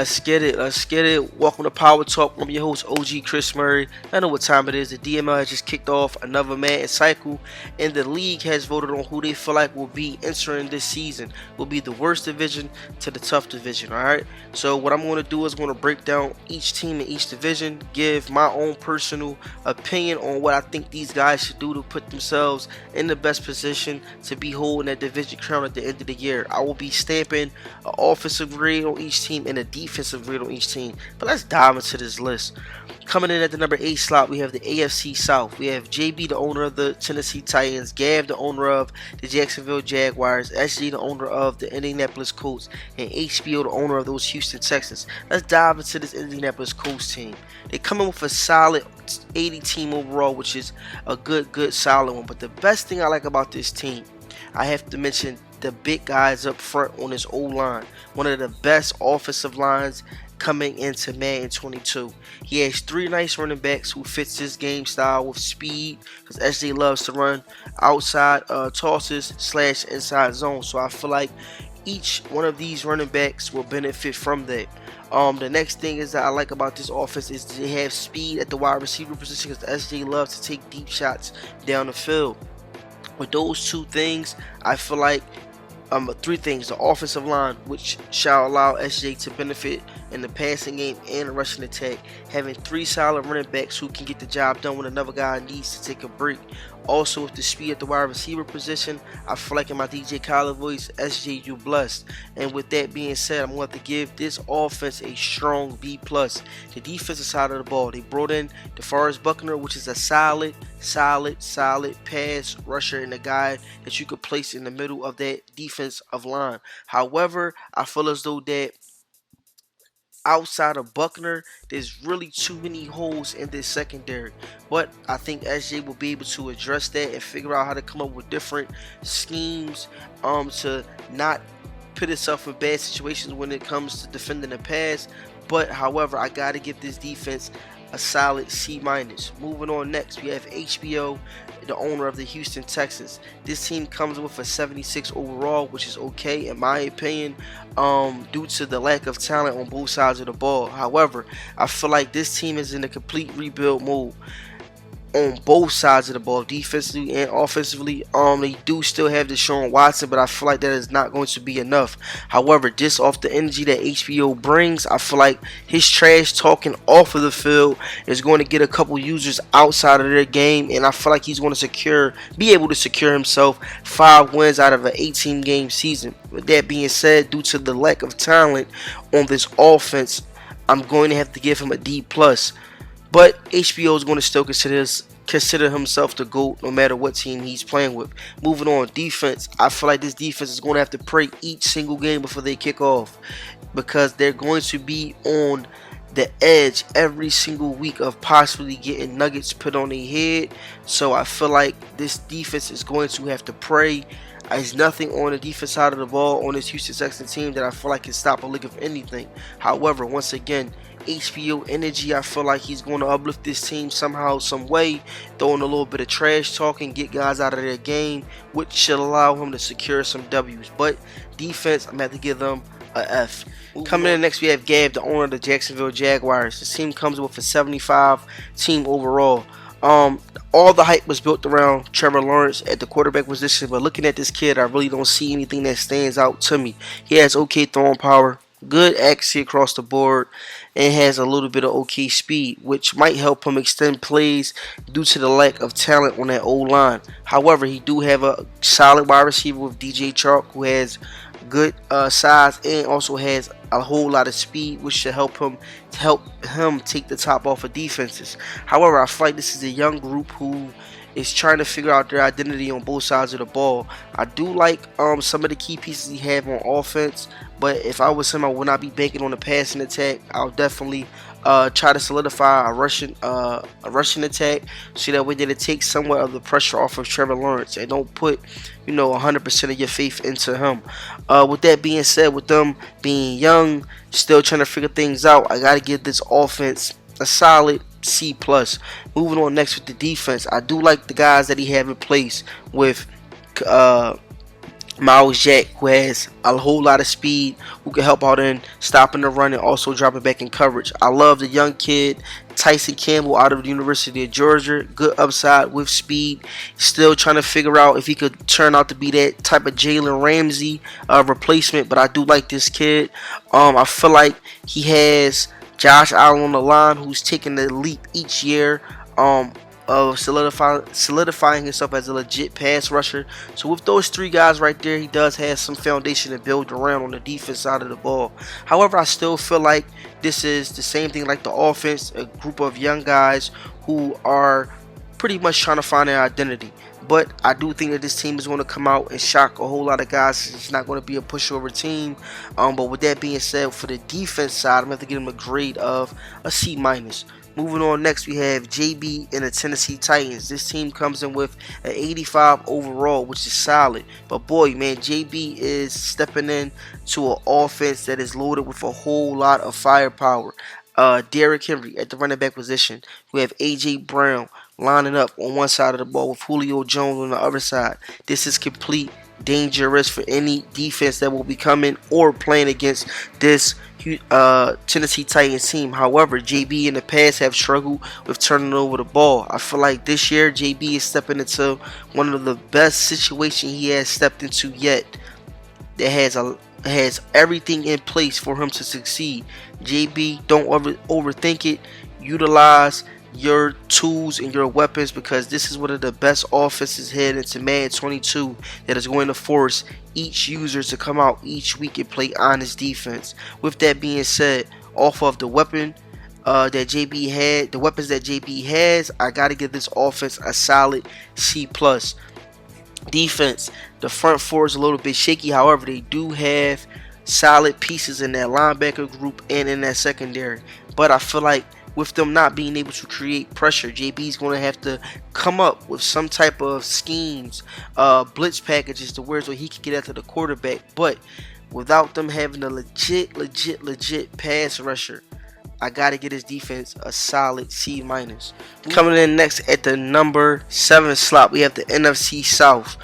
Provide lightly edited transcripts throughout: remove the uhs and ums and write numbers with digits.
Let's get it. Let's get it. Welcome to Power Talk. I'm your host, OG Chris Murray. I know what time it is. The DML has just kicked off another Madden cycle, and the league has voted on who they feel like will be entering this season. Will be the worst division to the tough division. All right. So what I'm going to do is going to break down each team in each division, give my own personal opinion on what I think these guys should do to put themselves in the best position to be holding that division crown at the end of the year. I will be stamping an offensive grade on each team and a defensive grade on each team. But let's dive into this list. Coming in at the number 8 slot, we have the AFC South. We have JB, the owner of the Tennessee Titans, Gav, the owner of the Jacksonville Jaguars, SG, the owner of the Indianapolis Colts, and HBO, the owner of those Houston Texans. Let's dive into this Indianapolis Colts team. They come in with a solid 80 team overall, which is a good solid one. But the best thing I like about this team, I have to mention the big guys up front on his O-line. One of the best offensive lines coming into Madden 22. He has 3 nice running backs who fits his game style with speed, because SJ loves to run outside tosses / inside zone. So I feel like each one of these running backs will benefit from that. The next thing is that I like about this offense is they have speed at the wide receiver position, because SJ loves to take deep shots down the field. With those 2 things, I feel like 3 things: the offensive line, which shall allow SJ to benefit in the passing game and the rushing attack, having 3 solid running backs who can get the job done when another guy needs to take a break. Also, with the speed at the wide receiver position, I feel like in my DJ Khaled voice, SJ, you blessed. And with that being said, I'm going to give this offense a strong B+. The defensive side of the ball, they brought in DeForest Buckner, which is a solid pass rusher and a guy that you could place in the middle of that defensive line. However, I feel as though that outside of Buckner, there's really too many holes in this secondary. But I think SJ will be able to address that and figure out how to come up with different schemes to not put itself in bad situations when it comes to defending the pass. But however, I gotta give this defense a solid C-. Moving on next, we have HBO, the owner of the Houston Texans. This team comes with a 76 overall, which is okay in my opinion, due to the lack of talent on both sides of the ball. However, I feel like this team is in a complete rebuild mode on both sides of the ball, defensively and offensively. They do still have Deshaun Watson, but I feel like that is not going to be enough. However, just off the energy that HBO brings, I feel like his trash talking off of the field is going to get a couple users outside of their game, and I feel like he's going to be able to secure himself 5 wins out of an 18-game season. With that being said, due to the lack of talent on this offense, I'm going to have to give him a D+. But HBO is going to still consider himself the GOAT no matter what team he's playing with. Moving on, defense. I feel like this defense is going to have to pray each single game before they kick off, because they're going to be on the edge every single week of possibly getting nuggets put on their head. So I feel like this defense is going to have to pray. There's nothing on the defense side of the ball on this Houston Texans team that I feel like can stop a lick of anything. However, once again, HBO energy, I feel like he's going to uplift this team somehow, some way, throwing a little bit of trash talk and get guys out of their game, which should allow him to secure some W's. But defense, I'm going to have to give them a F. Coming in next, we have Gav, the owner of the Jacksonville Jaguars. This team comes with a 75 team overall. All the hype was built around Trevor Lawrence at the quarterback position, but looking at this kid, I really don't see anything that stands out to me. He has okay throwing power, good accuracy across the board, and has a little bit of okay speed, which might help him extend plays due to the lack of talent on that O-line. However, he do have a solid wide receiver with DJ Chark, who has good size and also has a whole lot of speed, which should help him take the top off of defenses. However, I feel like this is a young group who is trying to figure out their identity on both sides of the ball. I do like some of the key pieces he have on offense, but if I was him, I would not be banking on the passing attack. I'll definitely try to solidify a rushing attack, so that way that it takes somewhat of the pressure off of Trevor Lawrence and don't put 100% of your faith into him. With that being said, with them being young, still trying to figure things out, I gotta give this offense a solid C+. Moving on next with the defense, I do like the guys that he have in place with Miles Jack, who has a whole lot of speed, who can help out in stopping the run and also dropping back in coverage. I love the young kid, Tyson Campbell, out of the University of Georgia. Good upside with speed. Still trying to figure out if he could turn out to be that type of Jalen Ramsey replacement, but I do like this kid. I feel like he has Josh Allen on the line, who's taking the leap each year. Of solidifying himself as a legit pass rusher. So with those three guys right there, he does have some foundation to build around on the defense side of the ball. However, I still feel like this is the same thing like the offense, a group of young guys who are pretty much trying to find their identity. But I do think that this team is going to come out and shock a whole lot of guys. It's not going to be a pushover team. But with that being said, for the defense side, I'm going to have to give them a grade of a C minus. Moving on, next we have JB and the Tennessee Titans. This team comes in with an 85 overall, which is solid. But boy, man, JB is stepping in to an offense that is loaded with a whole lot of firepower. Derrick Henry at the running back position. We have AJ Brown lining up on one side of the ball with Julio Jones on the other side. This is complete dangerous for any defense that will be coming or playing against this Tennessee Titans team. However, JB in the past have struggled with turning over the ball. I feel like this year JB is stepping into one of the best situations he has stepped into yet. That has everything in place for him to succeed. JB, don't overthink it. Utilize your tools and your weapons, because this is one of the best offenses heading into Madden 22 that is going to force each user to come out each week and play honest defense. With that being said, off of the weapons that JB has, I gotta give this offense a solid C+. Defense, the front four is a little bit shaky. However, they do have solid pieces in that linebacker group and in that secondary. But I feel like with them not being able to create pressure, JB's going to have to come up with some type of schemes, blitz packages to where he can get after the quarterback. But without them having a legit pass rusher, I got to get his defense a solid C-. Coming in next at the number 7 slot, we have the NFC South.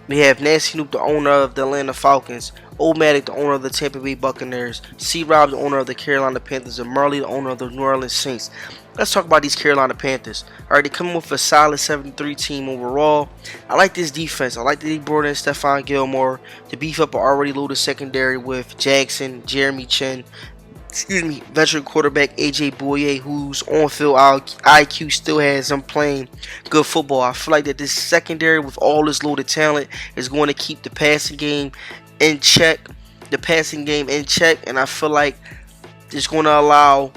We have Nancy Snoop, the owner of the Atlanta Falcons, Omatic, the owner of the Tampa Bay Buccaneers, C-Rob, the owner of the Carolina Panthers, and Marley, the owner of the New Orleans Saints. Let's talk about these Carolina Panthers. Alright, they come with a solid 7-3 team overall. I like this defense. I like that they brought in Stephon Gilmore to beef up an already loaded secondary with Jackson, Jeremy Chin, veteran quarterback AJ Boye, whose on-field IQ still has him playing good football. I feel like that this secondary with all this loaded talent is going to keep the passing game in check. And I feel like it's going to allow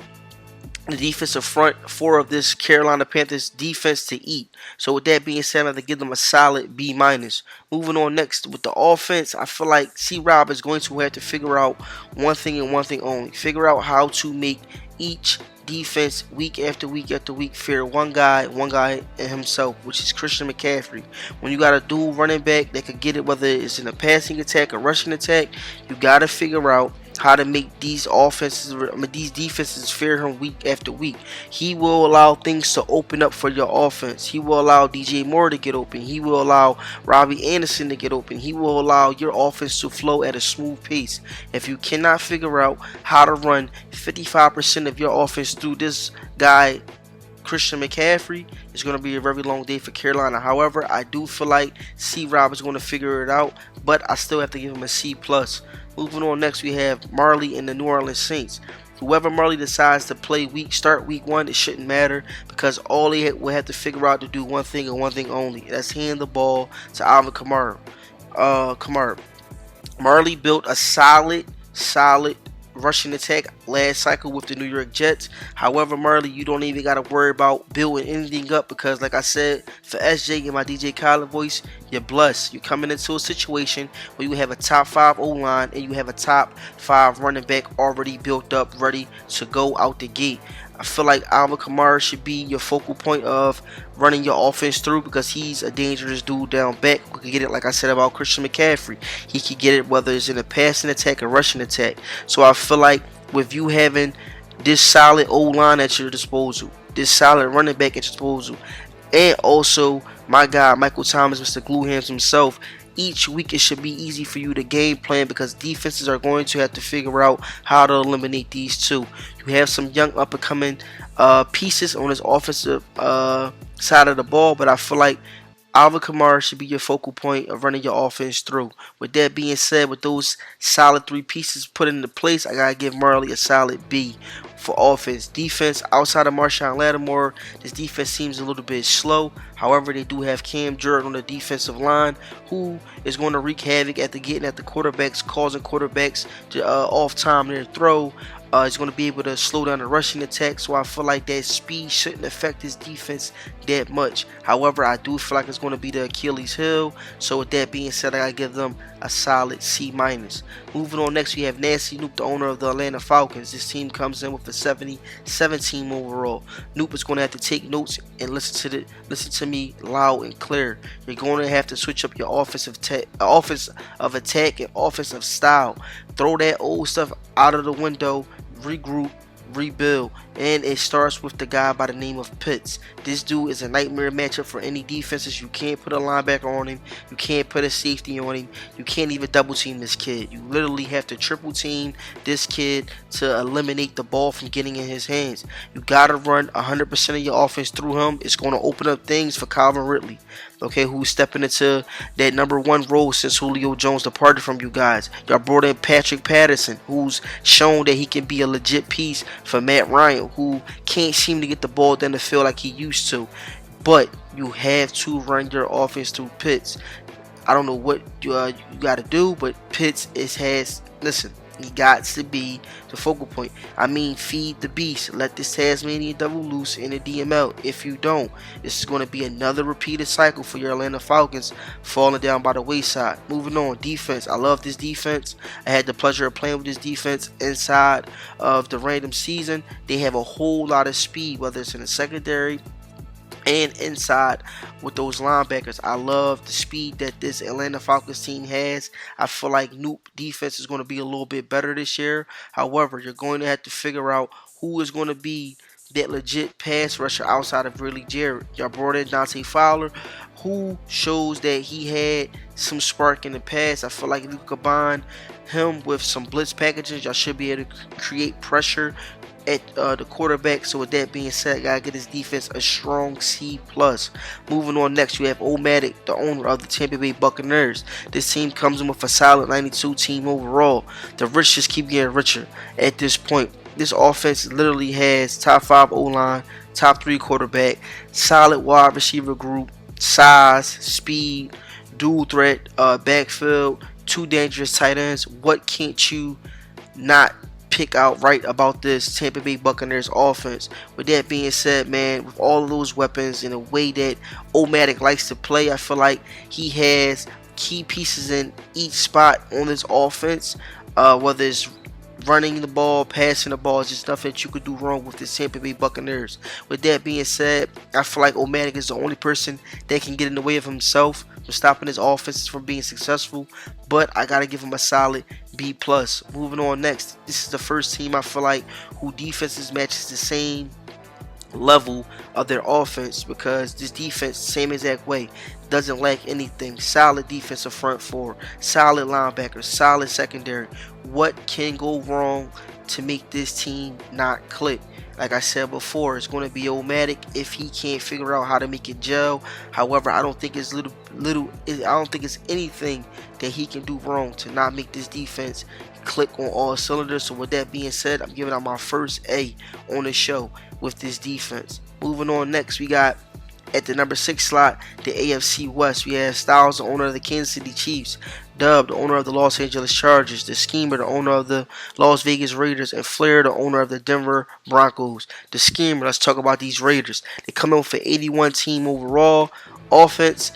the defensive front four of this Carolina Panthers defense to eat. So with that being said, I have to give them a solid B-. Moving on next with the offense, I feel like C-Rob is going to have to figure out one thing and one thing only. Figure out how to make each defense week after week fear one guy and himself, which is Christian McCaffrey. When you got a dual running back that could get it, whether it's in a passing attack or rushing attack, you got to figure out how to make these defenses fear him week after week. He will allow things to open up for your offense. He will allow DJ Moore to get open. He will allow Robbie Anderson to get open. He will allow your offense to flow at a smooth pace. If you cannot figure out how to run 55% of your offense through this guy, Christian McCaffrey, it's going to be a very long day for Carolina. However, I do feel like C-Rob is going to figure it out, but I still have to give him a C+. Moving on next, we have Marley and the New Orleans Saints. Whoever Marley decides to play start week 1, it shouldn't matter, because all they will have to figure out to do one thing and one thing only. That's hand the ball to Alvin Kamara. Marley built a solid rushing attack last cycle with the New York Jets. However, Marley, you don't even got to worry about building anything up, because like I said, for SJ and my DJ Khaled voice, you're blessed. You're coming into a situation where you have a top 5 O-line and you have a top 5 running back already built up, ready to go out the gate. I feel like Alvin Kamara should be your focal point of running your offense through, because he's a dangerous dude down back who can get it, like I said about Christian McCaffrey. He can get it whether it's in a passing attack or rushing attack. So I feel like with you having this solid O-line at your disposal, this solid running back at your disposal, and also my guy Michael Thomas, Mr. Glue Hands himself, each week it should be easy for you to game plan because defenses are going to have to figure out how to eliminate these two. You have some young up and coming pieces on this offensive side of the ball, but I feel like Alvin Kamara should be your focal point of running your offense through. With that being said, with those solid three pieces put into place, I gotta give Marley a solid B for offense. Defense, outside of Marshawn Lattimore, this defense seems a little bit slow. However, they do have Cam Jordan on the defensive line, who is going to wreak havoc after getting at the quarterbacks, causing quarterbacks to off time their throw. He's going to be able to slow down the rushing attack, so I feel like that speed shouldn't affect his defense that much. However, I do feel like it's going to be the Achilles heel, so with that being said, I gotta give them a solid C-. Moving on next, we have Nancy Noop, the owner of the Atlanta Falcons. This team comes in with a 17 overall. Noop is going to have to take notes and listen to me loud and clear. You're going to have to switch up your offense of attack and offensive style. Throw that old stuff out of the window, regroup, rebuild, and it starts with the guy by the name of Pitts. This dude is a nightmare matchup for any defenses. You can't put a linebacker on him, you can't put a safety on him, you can't even double team this kid. You literally have to triple team this kid to eliminate the ball from getting in his hands. You gotta run 100% of your offense through him. It's going to open up things for Calvin Ridley, okay, who's stepping into that number one role since Julio Jones departed from you guys. Y'all brought in Patrick Patterson, who's shown that he can be a legit piece for Matt Ryan, who can't seem to get the ball down the field like he used to. But you have to run your offense through Pitts. I don't know what you got to do, but Pitts he got to be the focal point. I mean, feed the beast. Let this Tasmanian devil loose in the DML. If you don't, this is going to be another repeated cycle for your Atlanta Falcons falling down by the wayside. Moving on, defense. I love this defense. I had the pleasure of playing with this defense inside of the random season. They have a whole lot of speed, whether it's in the secondary and inside with those linebackers. I love the speed that this Atlanta Falcons team has. I feel like Noop defense is going to be a little bit better this year. However, you're going to have to figure out who is going to be that legit pass rusher outside of really Jarrett. Y'all brought in Dante Fowler, who shows that he had some spark in the past. I feel like if you combine him with some blitz packages, y'all should be able to create pressure at the quarterback. So with that being said, I gotta get his defense a strong C+. Moving on next, you have Omatic, the owner of the Tampa Bay Buccaneers. This team comes in with a solid 92 team overall. The rich just keep getting richer at this point. This offense literally has top 5 O-line, top 3 quarterback, solid wide receiver group, size, speed, dual threat, backfield, 2 dangerous tight ends. What can't you not pick out right about this Tampa Bay Buccaneers offense? With that being said, man, with all of those weapons and the way that Omatic likes to play, I feel like he has key pieces in each spot on this offense, whether it's running the ball, passing the ball, just nothing that you could do wrong with the Tampa Bay Buccaneers. With that being said, I feel like Omatic is the only person that can get in the way of himself from stopping his offenses from being successful, but I gotta give him a solid B+. Moving on next, this is the first team I feel like who defenses matches the same level of their offense, because this defense, same exact way, doesn't lack anything. Solid defensive front four, solid linebackers, solid secondary. What can go wrong to make this team not click? Like I said before, it's going to be Omatic if he can't figure out how to make it gel. However, I don't think it's I don't think it's anything that he can do wrong to not make this defense click on all cylinders. So with that being said, I'm giving out my first A on the show with this defense. Moving on next, we got at the number 6 slot, the AFC West. We have Styles, the owner of the Kansas City Chiefs, Dub, the owner of the Los Angeles Chargers, the Schemer, the owner of the Las Vegas Raiders, and Flair, the owner of the Denver Broncos. The Schemer, let's talk about these Raiders. They come in for 81 team overall. Offense,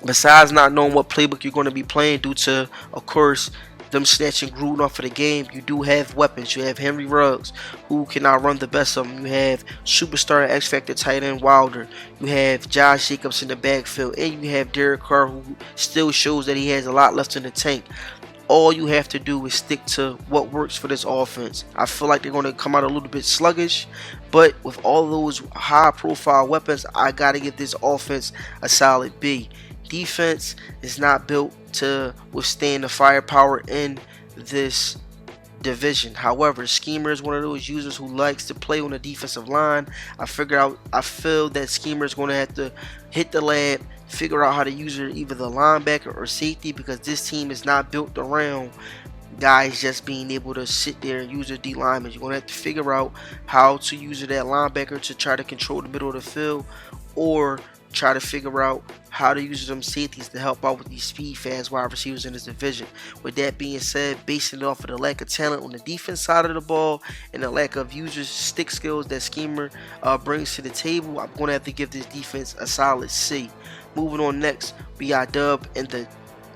besides not knowing what playbook you're going to be playing due to, of course, them snatching Gruden off of the game, you do have weapons. You have Henry Ruggs, who cannot run the best of them. You have superstar X Factor tight end Wilder. You have Josh Jacobs in the backfield, and you have Derek Carr, who still shows that he has a lot left in the tank. All you have to do is stick to what works for this offense. I feel like they're going to come out a little bit sluggish, but with all those high-profile weapons, I got to give this offense a solid B. defense is not built to withstand the firepower in this division. However, Schemer is one of those users who likes to play on the defensive line. I feel that Schemer is going to have to hit the lab, figure out how to use either the linebacker or safety, because this team is not built around guys just being able to sit there and use their D linemen. You're going to have to figure out how to use that linebacker to try to control the middle of the field, or try to figure out how to use them safeties to help out with these speed fast wide receivers in this division. With that being said, basing it off of the lack of talent on the defense side of the ball and the lack of users stick skills that Schemer brings to the table, I'm going to have to give this defense a solid C. Moving on, next we got Dub and the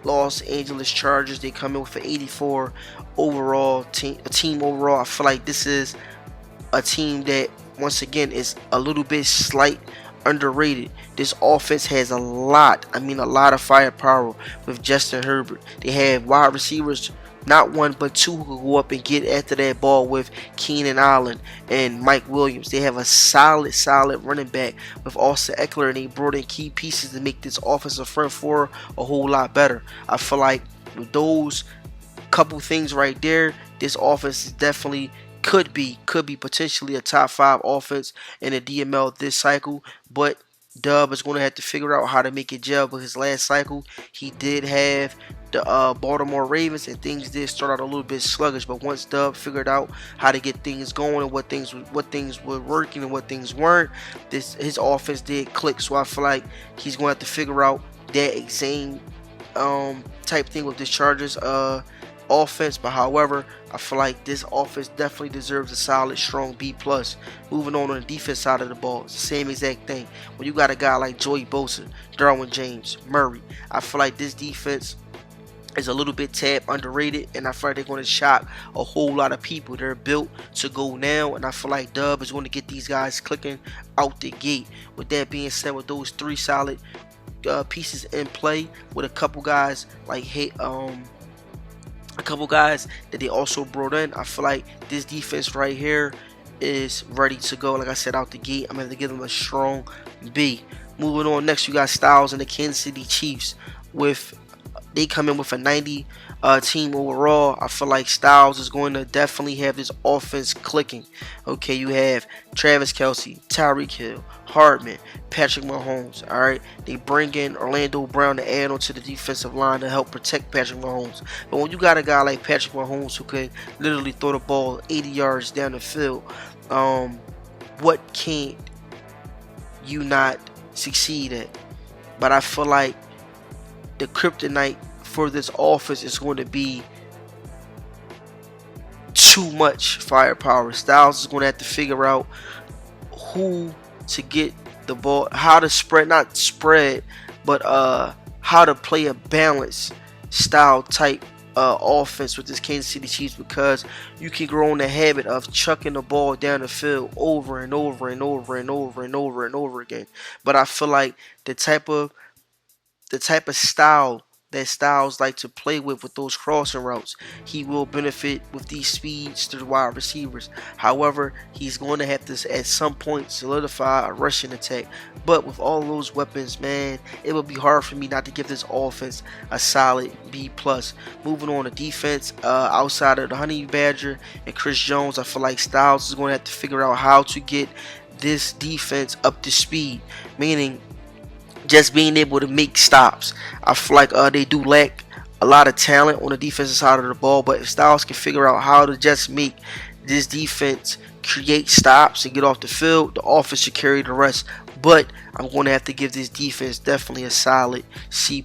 Los Angeles Chargers. They come in with an 84 overall team overall. I feel like this is a team that once again is a little bit underrated. This offense has a lot of firepower with Justin Herbert. They have wide receivers, not one but two, who can go up and get after that ball with Keenan Allen and Mike Williams. They have a solid running back with Austin Eckler, and they brought in key pieces to make this offensive front four a whole lot better. I feel like with those couple things right there, this offense is definitely could be potentially a top 5 offense in the DML this cycle. But Dub is going to have to figure out how to make it gel, because last cycle he did have the Baltimore Ravens, and things did start out a little bit sluggish. But once Dub figured out how to get things going and what things were working and what things weren't, his offense did click. So I feel like he's going to have to figure out that same type thing with this Chargers offense. But however, I feel like this offense definitely deserves a solid, strong B+. Moving on the defense side of the ball, it's the same exact thing. When you got a guy like Joey Bosa, Derwin James, Murray, I feel like this defense is a little bit underrated, and I feel like they're going to shock a whole lot of people. They're built to go now, and I feel like Dub is going to get these guys clicking out the gate. With that being said, with those 3 solid pieces in play, with a couple guys like a couple guys that they also brought in, I feel like this defense right here is ready to go. Like I said, out the gate, I'm going to give them a strong B. Moving on, next you got Styles and the Kansas City Chiefs. They come in with a 90 team overall. I feel like Styles is going to definitely have this offense clicking. Okay, you have Travis Kelce, Tyreek Hill, Hardman, Patrick Mahomes. All right, they bring in Orlando Brown to add on to the defensive line to help protect Patrick Mahomes. But when you got a guy like Patrick Mahomes who can literally throw the ball 80 yards down the field, what can't you not succeed at? But I feel like the kryptonite for this offense is going to be too much firepower. Styles is going to have to figure out who to get the ball, how to not spread, but how to play a balanced style type offense with this Kansas City Chiefs, because you can grow in the habit of chucking the ball down the field over and over and over and over and over and over again. But I feel like the type of style that Styles like to play with those crossing routes, he will benefit with these speeds to the wide receivers. However, he's going to have to at some point solidify a rushing attack. But with all those weapons, man, it will be hard for me not to give this offense a solid B+. Moving on to defense, outside of the Honey Badger and Chris Jones, I feel like Styles is going to have to figure out how to get this defense up to speed, meaning just being able to make stops. I feel like they do lack a lot of talent on the defensive side of the ball, but if Styles can figure out how to just make this defense create stops and get off the field, the offense should carry the rest. But I'm going to have to give this defense definitely a solid C+.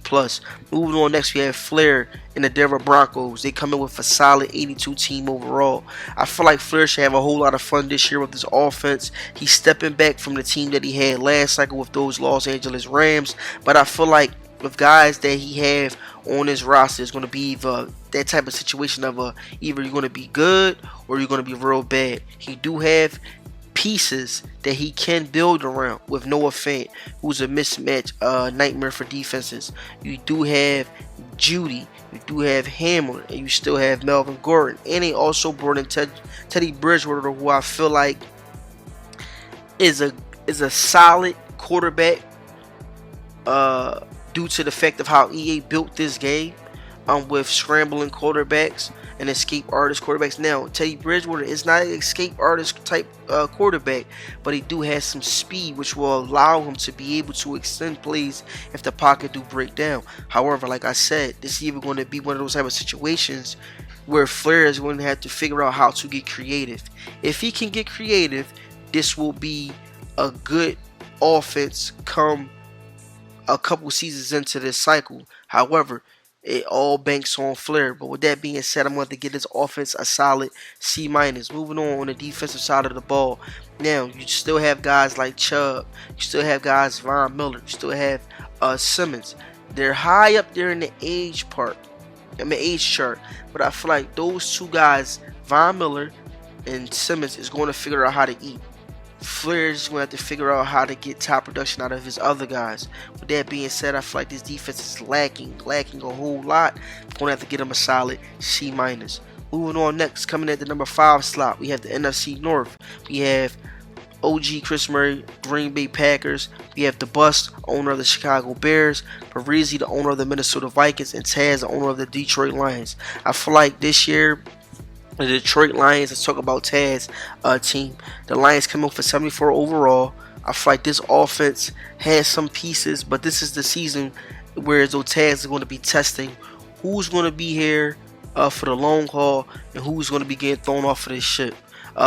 Moving on, next we have Flair and the Denver Broncos. They come in with a solid 82 team overall. I feel like Flair should have a whole lot of fun this year with this offense. He's stepping back from the team that he had last cycle with those Los Angeles Rams. But I feel like with guys that he have on his roster, it's going to be that type of situation of either you're going to be good or you're going to be real bad. He do have pieces that he can build around with Noah Fant, who's a mismatch nightmare for defenses. You do have Judy, you do have Hamler, and you still have Melvin Gordon. And he also brought in Teddy Bridgewater, who I feel like is a solid quarterback due to the fact of how EA built this game, with scrambling quarterbacks and escape artist quarterbacks. Now, Teddy Bridgewater is not an escape artist type quarterback, but he do have some speed, which will allow him to be able to extend plays if the pocket do break down. However, like I said, this is even going to be one of those type of situations where Flair is going to have to figure out how to get creative. If he can get creative, this will be a good offense come a couple seasons into this cycle. However, it all banks on Flair. But with that being said, I'm going to give this offense a solid C-. Moving on the defensive side of the ball. Now, you still have guys like Chubb. You still have guys Von Miller. You still have Simmons. They're high up there in the age chart. But I feel like those two guys, Von Miller and Simmons, is going to figure out how to eat. Flair is going to have to figure out how to get top production out of his other guys. With that being said, I feel like this defense is lacking a whole lot. Going to have to get him a solid C-. Moving on next, coming at the number 5 slot, we have the NFC North. We have OG Chris Murray, Green Bay Packers. We have the Bust, owner of the Chicago Bears. Parisi, the owner of the Minnesota Vikings. And Taz, the owner of the Detroit Lions. I feel like this year, the Detroit Lions, let's talk about Taz team. The Lions come in for 74 overall. I feel like this offense has some pieces, but this is the season where Taz is going to be testing who's going to be here for the long haul and who's going to be getting thrown off of this ship.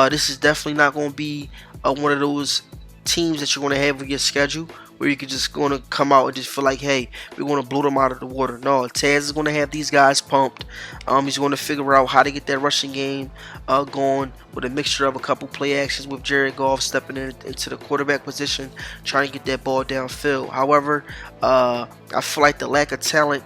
This is definitely not going to be one of those teams that you're going to have with your schedule where you could just going to come out and just feel like, hey, we're going to blow them out of the water. No, Taz is going to have these guys pumped. He's going to figure out how to get that rushing game going with a mixture of a couple play actions with Jared Goff stepping into the quarterback position, trying to get that ball downfield. However, I feel like the lack of talent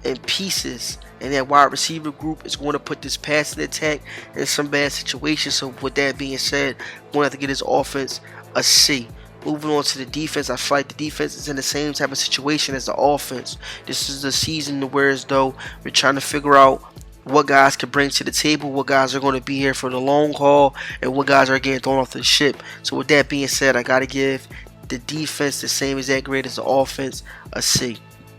and pieces and that wide receiver group is going to put this passing attack in some bad situations. So with that being said, we're going to have to get his offense a C. Moving on to the defense, I feel like the defense is in the same type of situation as the offense. This is the season where as though we're trying to figure out what guys can bring to the table, what guys are going to be here for the long haul, and what guys are getting thrown off the ship. So with that being said, I got to give the defense the same exact grade as the offense, a C.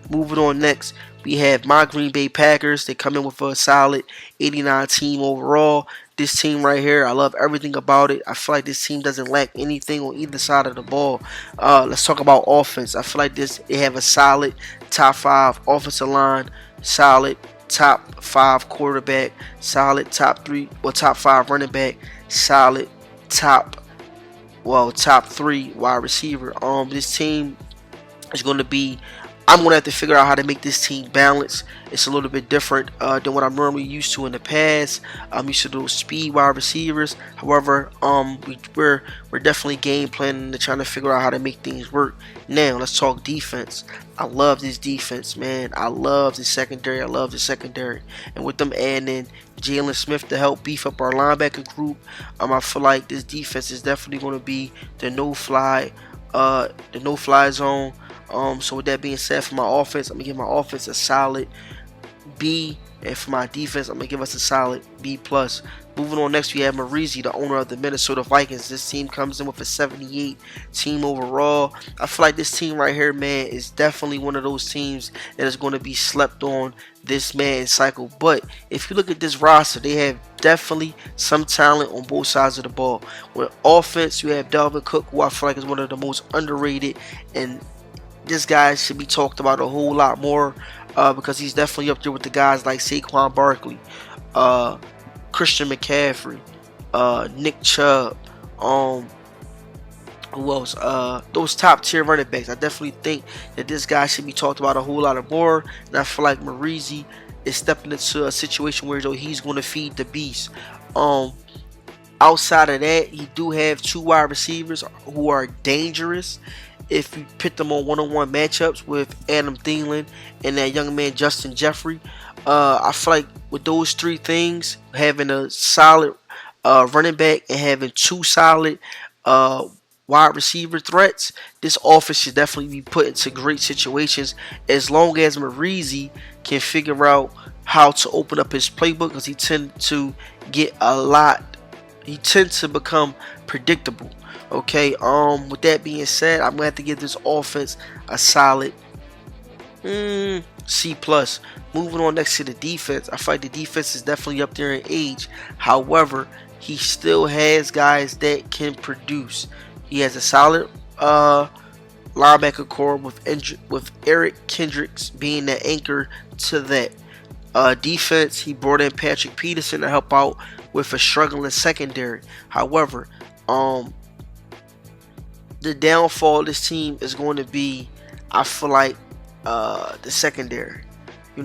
Moving on next, we have my Green Bay Packers. They come in with a solid 89 team overall. This team right here, I love everything about it. I feel like this team doesn't lack anything on either side of the ball. Let's talk about offense. I feel like they have a solid top 5 offensive line, solid top 5 quarterback, solid top 5 running back, solid top 3 wide receiver. This team is going to be, I'm going to have to figure out how to make this team balance. It's a little bit different than what I'm normally used to in the past. I'm used to those speed wide receivers. However, we're definitely game planning to trying to figure out how to make things work. Now, let's talk defense. I love this defense, man. I love the secondary. And with them adding in Jalen Smith to help beef up our linebacker group, I feel like this defense is definitely going to be the no-fly zone. So with that being said, for my offense, I'm going to give my offense a solid B. And for my defense, I'm going to give us a solid B+. Moving on next, we have Parisi, the owner of the Minnesota Vikings. This team comes in with a 78 team overall. I feel like this team right here, man, is definitely one of those teams that is going to be slept on this Madden cycle. But if you look at this roster, they have definitely some talent on both sides of the ball. With offense, you have Dalvin Cook, who I feel like is one of the most underrated, and this guy should be talked about a whole lot more because he's definitely up there with the guys like Saquon Barkley, Christian McCaffrey, Nick Chubb, who else? Those top tier running backs. I definitely think that this guy should be talked about a whole lot more. And I feel like Parisi is stepping into a situation where he's going to feed the beast. Outside of that, he do have 2 wide receivers who are dangerous if you pit them on one-on-one matchups with Adam Thielen and that young man Justin Jeffrey. I feel like with those 3 things, having a solid running back and having 2 solid wide receiver threats, this offense should definitely be put into great situations as long as Parisi can figure out how to open up his playbook, because he tends to become predictable. Okay, with that being said, I'm going to have to give this offense a solid C plus. Moving on next to the defense, I feel like the defense is definitely up there in age. However, he still has guys that can produce. He has a solid linebacker core with Eric Kendricks being the anchor to that. Defense, he brought in Patrick Peterson to help out with a struggling secondary. However, the downfall of this team is going to be, I feel like, the secondary. He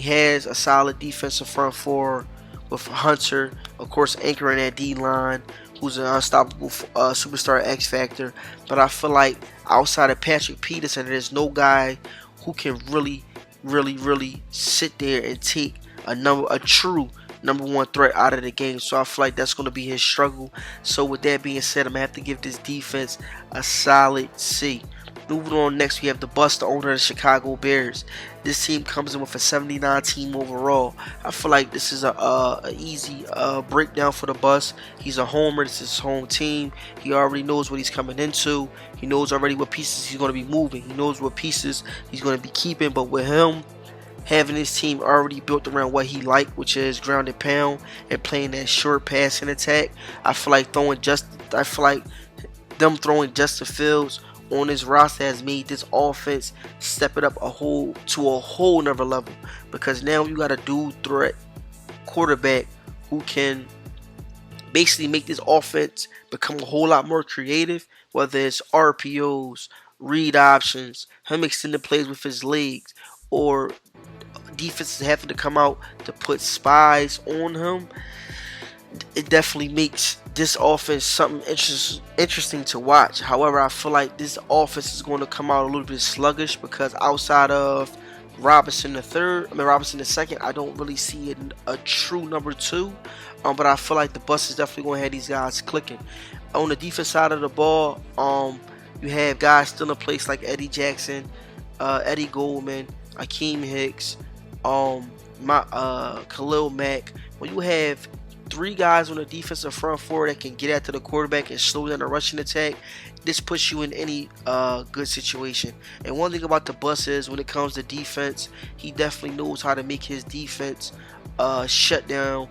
has a solid defensive front four with Hunter, of course, anchoring that D line, who's an unstoppable superstar X factor. But I feel like outside of Patrick Peterson, there's no guy who can really sit there and take a true number one threat out of the game. So I feel like that's going to be his struggle. So with that being said, I'm going to have to give this defense a solid C. Moving on next, we have the owner of the Chicago Bears. This team comes in with a 79 team overall. I feel like this is a easy breakdown for the Bus. He's a homer. This is his home team. He already knows what he's coming into. He knows already what pieces he's going to be moving. He knows what pieces he's going to be keeping. But with him having his team already built around what he liked, which is ground and pound and playing that short passing attack, I feel like them throwing Justin Fields on his roster has made this offense step it up to a whole nother level, because now you got a dual threat quarterback who can basically make this offense become a whole lot more creative, whether it's RPOs, read options, him extending plays with his legs, or defenses having to come out to put spies on him. It definitely makes this offense something interesting to watch. However, I feel like this offense is going to come out a little bit sluggish, because outside of Robinson the second, I don't really see a true number two. But I feel like the Bus is definitely going to have these guys clicking. On the defense side of the ball, you have guys still in place like Eddie Jackson, Eddie Goldman, Akeem Hicks, Khalil Mack. When you have three guys on the defensive front four that can get after the quarterback and slow down the rushing attack, this puts you in any good situation. And one thing about the Bus is, when it comes to defense, he definitely knows how to make his defense shut down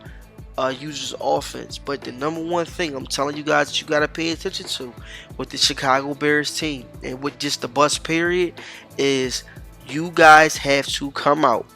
users' offense. But the number one thing I'm telling you guys that you got to pay attention to with the Chicago Bears team and with just the Bus period is you guys have to come out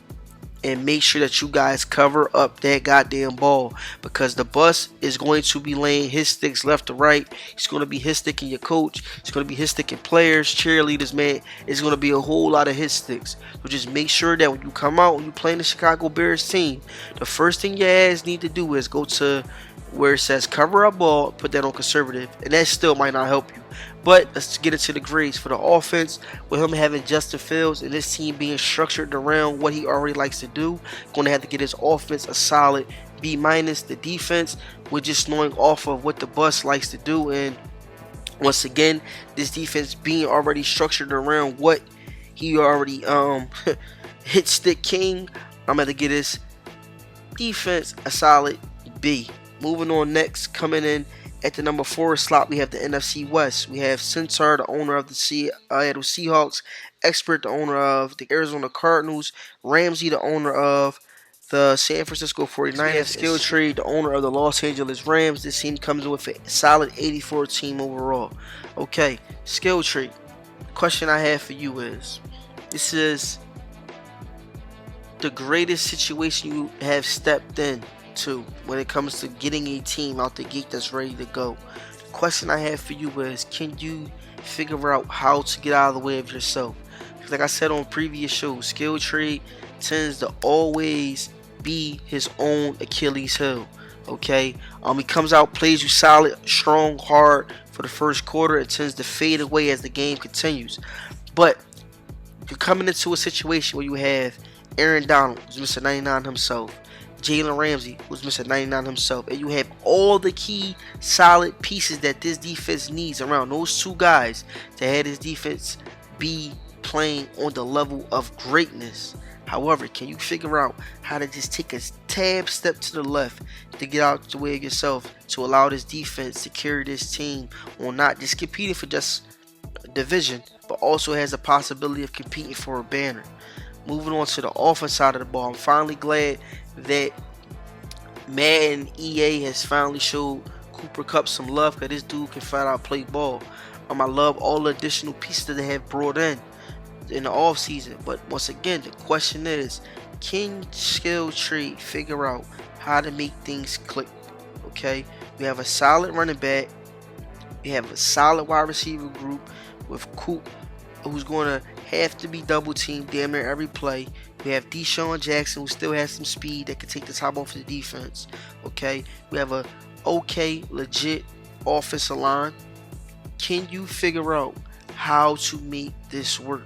and make sure that you guys cover up that goddamn ball, because the Bus is going to be laying his sticks left to right. He's going to be his sticking your coach. He's going to be his sticking players, cheerleaders, man. It's going to be a whole lot of his sticks. So just make sure that when you come out, when you play in the Chicago Bears team, the first thing your ass need to do is go to where it says cover up ball, put that on conservative, and that still might not help you. But let's get into the grades for the offense. With him having Justin Fields and this team being structured around what he already likes to do, going to have to get his offense a solid B-. The defense, we're just knowing off of what the Bus likes to do, and once again, this defense being already structured around what he already hit stick king, I'm going to get his defense a solid B. Moving on next, coming in at the number 4 slot, we have the NFC West. We have Centaur, the owner of the Seattle Seahawks, Expert, the owner of the Arizona Cardinals, Ramsey, the owner of the San Francisco 49ers, Skill Trade, the owner of the Los Angeles Rams. This team comes in with a solid 84 team overall. Okay, Skill Trade. The question I have for you is, this is the greatest situation you have stepped in to when it comes to getting a team out the gate that's ready to go. The question I have for you is, can you figure out how to get out of the way of yourself? Because like I said on previous shows, Skill Trade tends to always be his own Achilles heel. Okay, he comes out, plays you solid, strong, hard for the first quarter. It tends to fade away as the game continues. But you're coming into a situation where you have Aaron Donald, who's Mr. 99 himself, Jalen Ramsey, who's Mr. 99 himself, and you have all the key solid pieces that this defense needs around those two guys to have this defense be playing on the level of greatness. However, can you figure out how to just take a tad step to the left to get out the way of yourself to allow this defense to carry this team on not just competing for just division, but also has a possibility of competing for a banner. Moving on to the offense side of the ball, I'm finally glad that Madden EA has finally showed Cooper Kupp some love, because this dude can flat out play ball. I love all the additional pieces that they have brought in the offseason. But once again, the question is, can skill tree figure out how to make things click? Okay, we have a solid running back. We have a solid wide receiver group with Coop, who's going to have to be double teamed damn near every play. We have Deshaun Jackson, who still has some speed that can take the top off the defense. Okay, we have a okay, legit offensive line. Can you figure out how to make this work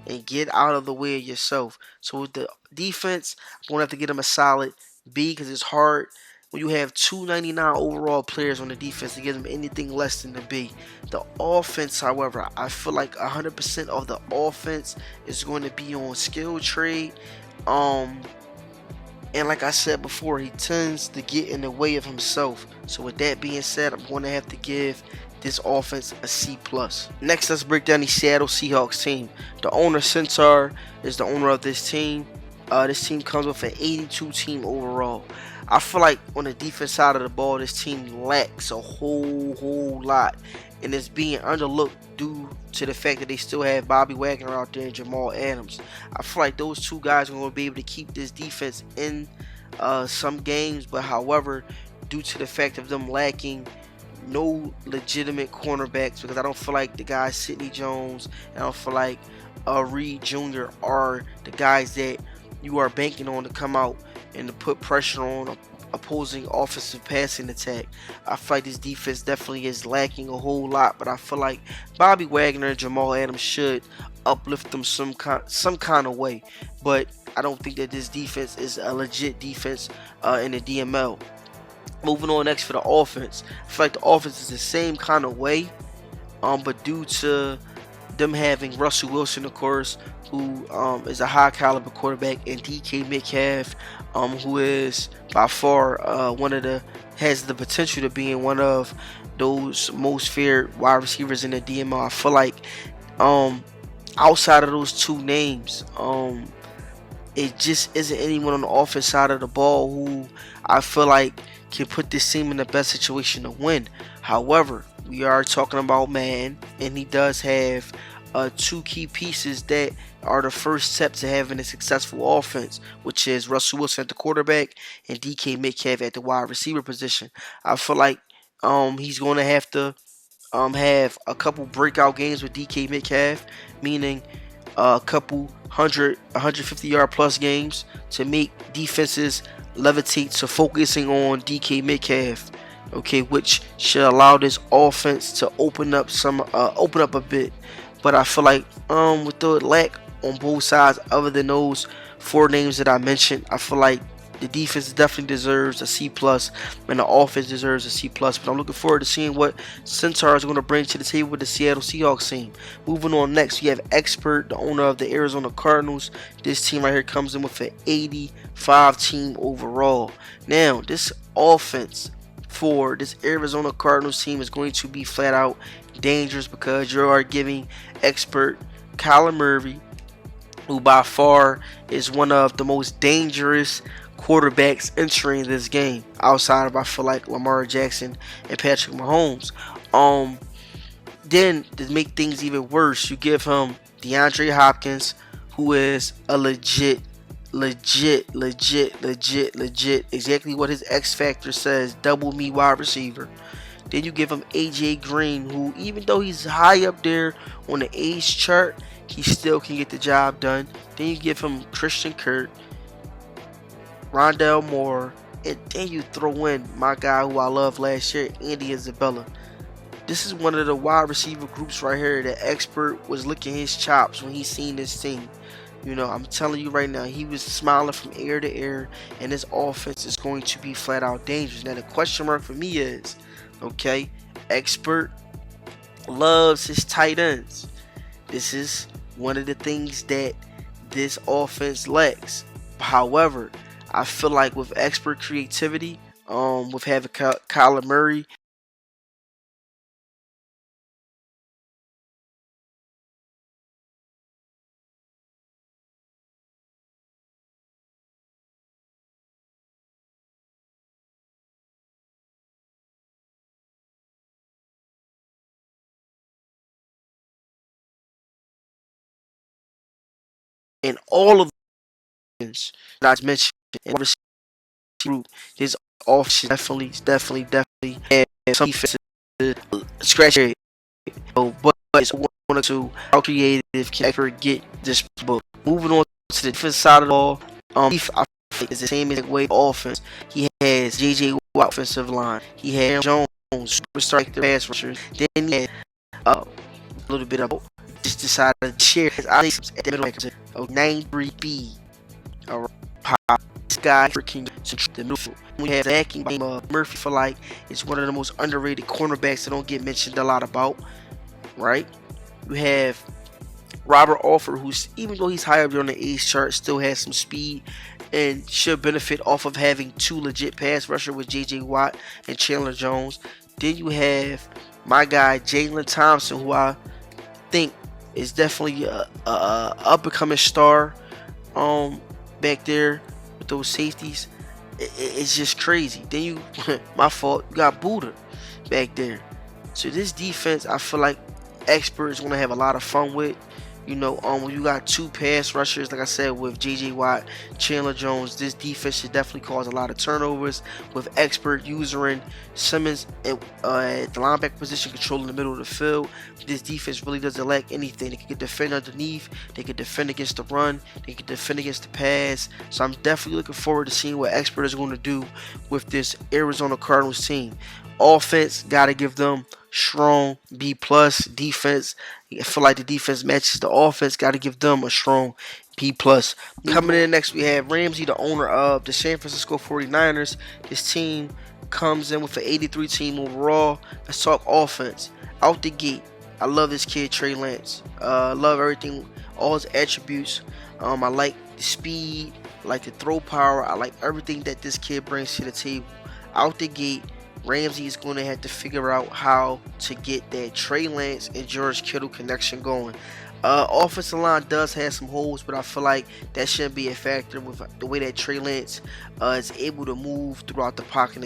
and get out of the way of yourself? So with the defense, I'm going to have to get them a solid B, because it's hard when you have 299 overall players on the defense to give them anything less than the B. The offense, however, I feel like 100% of the offense is going to be on skill trade. And like I said before, he tends to get in the way of himself. So with that being said, I'm going to have to give this offense a C+. Next, let's break down the Seattle Seahawks team. The owner, Centaur, is the owner of this team. This team comes with an 82 team overall. I feel like on the defense side of the ball, this team lacks a whole lot, and it's being underlooked due to the fact that they still have Bobby Wagner out there and Jamal Adams. I feel like those two guys are going to be able to keep this defense in some games, but however, due to the fact of them lacking no legitimate cornerbacks, because I don't feel like the guys Sidney Jones and I don't feel like Reed Jr. are the guys that you are banking on to come out and to put pressure on opposing offensive passing attack. I feel like this defense definitely is lacking a whole lot, but I feel like Bobby Wagner and Jamal Adams should uplift them some kind of way. But I don't think that this defense is a legit defense in the DML. Moving on next for the offense, I feel like the offense is the same kind of way, but due to them having Russell Wilson, of course, who is a high caliber quarterback, and DK Metcalf, who is by far has the potential to be in one of those most feared wide receivers in the DML. I feel like outside of those two names, it just isn't anyone on the offense side of the ball who I feel like can put this team in the best situation to win. However, we are talking about Madden, and he does have two key pieces that are the first step to having a successful offense, which is Russell Wilson at the quarterback and DK Metcalf at the wide receiver position. I feel like he's going to have to have a couple breakout games with DK Metcalf, meaning a couple 150 yard plus games to make defenses levitate to focusing on DK Metcalf, okay, which should allow this offense to open up a bit. But I feel like with the lack on both sides, other than those four names that I mentioned, I feel like the defense definitely deserves a C+, and the offense deserves a C+. But I'm looking forward to seeing what Centaur is going to bring to the table with the Seattle Seahawks team. Moving on next, you have Expert, the owner of the Arizona Cardinals. This team right here comes in with an 85 team overall. Now, this offense for this Arizona Cardinals team is going to be flat out dangerous, because you are giving Expert Kyler Murray, who by far is one of the most dangerous quarterbacks entering this game outside of, I feel like, Lamar Jackson and Patrick Mahomes. Then to make things even worse, you give him DeAndre Hopkins, who is a legit, exactly what his X Factor says, double me wide receiver. Then you give him AJ Green, who, even though he's high up there on the age chart, he still can get the job done. Then you give him Christian Kirk, Rondell Moore, and then you throw in my guy who I loved last year, Andy Isabella. This is one of the wide receiver groups right here that Expert was licking his chops when he seen this team. You know, I'm telling you right now, he was smiling from ear to ear, and this offense is going to be flat out dangerous. Now, the question mark for me is, okay, Expert loves his tight ends. This is one of the things that this offense lacks. However, I feel like with Expert creativity, with having Kyler Murray And all of the that I mentioned in the group, his offense definitely have some defensive scratch area. But it's one or two. How creative can ever get this book? Moving on to the defense side of the ball, I feel like it's the same exact way offense. He has J.J. Watt offensive line. He has Jones, superstar pass rushers. Then he had a little bit of just decided to share his eyes at the middle of 93B. Pop. This guy can the middle. We have backing Murphy for like it's one of the most underrated cornerbacks that don't get mentioned a lot about. Right? You have Robert Alford, who's even though he's higher up on the age chart, still has some speed and should benefit off of having two legit pass rusher with J.J. Watt and Chandler Jones. Then you have my guy Jalen Thompson, who I think is definitely a up-and-coming star back there with those safeties. It's just crazy. Then you, my fault, you got Buddha back there. So this defense, I feel like experts going to have a lot of fun with. When you got two pass rushers, like I said, with J.J. Watt, Chandler Jones, this defense should definitely cause a lot of turnovers with expert using Simmons at the linebacker position, controlling the middle of the field. This defense really doesn't lack anything. They can defend underneath. They can defend against the run. They can defend against the pass. So I'm definitely looking forward to seeing what expert is going to do with this Arizona Cardinals team. Offense, got to give them strong B+. Defense, I feel like the defense matches the offense. Got to give them a strong B+. Coming in next, we have Ramsey, the owner of the San Francisco 49ers. This team comes in with an 83 team overall. Let's talk offense. Out the gate, I love this kid, Trey Lance. Love everything, all his attributes. I like the speed, I like the throw power. I like everything that this kid brings to the table. Out the gate, Ramsey is going to have to figure out how to get that Trey Lance and George Kittle connection going. Offensive line does have some holes, but I feel like that shouldn't be a factor with the way that Trey Lance is able to move throughout the pocket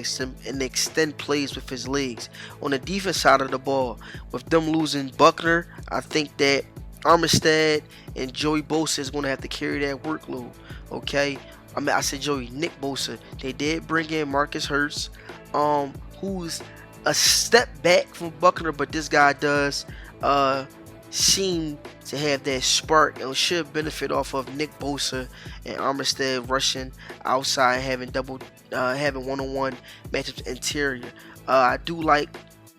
and extend plays with his legs. On the defense side of the ball, with them losing Buckner, I think that Armstead and Joey Bosa is going to have to carry that workload. Okay, I said Nick Bosa. They did bring in Marcus Hurts, who's a step back from Buckner, but this guy does seem to have that spark and should benefit off of Nick Bosa and Armstead rushing outside, having one-on-one matchups interior. I do like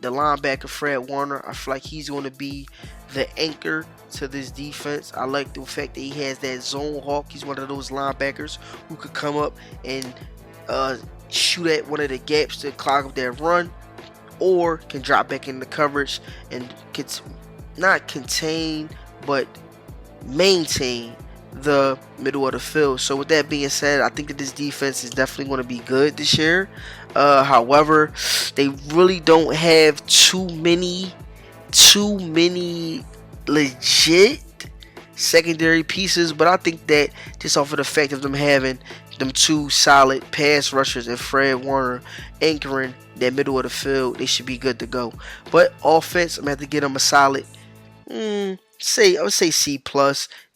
the linebacker Fred Warner. I feel like he's going to be the anchor to this defense. I like the fact that he has that zone hawk. He's one of those linebackers who could come up and shoot at one of the gaps to clog up that run, or can drop back in the coverage and not contain but maintain the middle of the field. So with that being said, I think that this defense is definitely going to be good this year. However, they really don't have too many legit secondary pieces, but I think that just off of the fact of them having them two solid pass rushers and Fred Warner anchoring that middle of the field, they should be good to go. But offense, I'm going to have to give them a solid, I would say C+.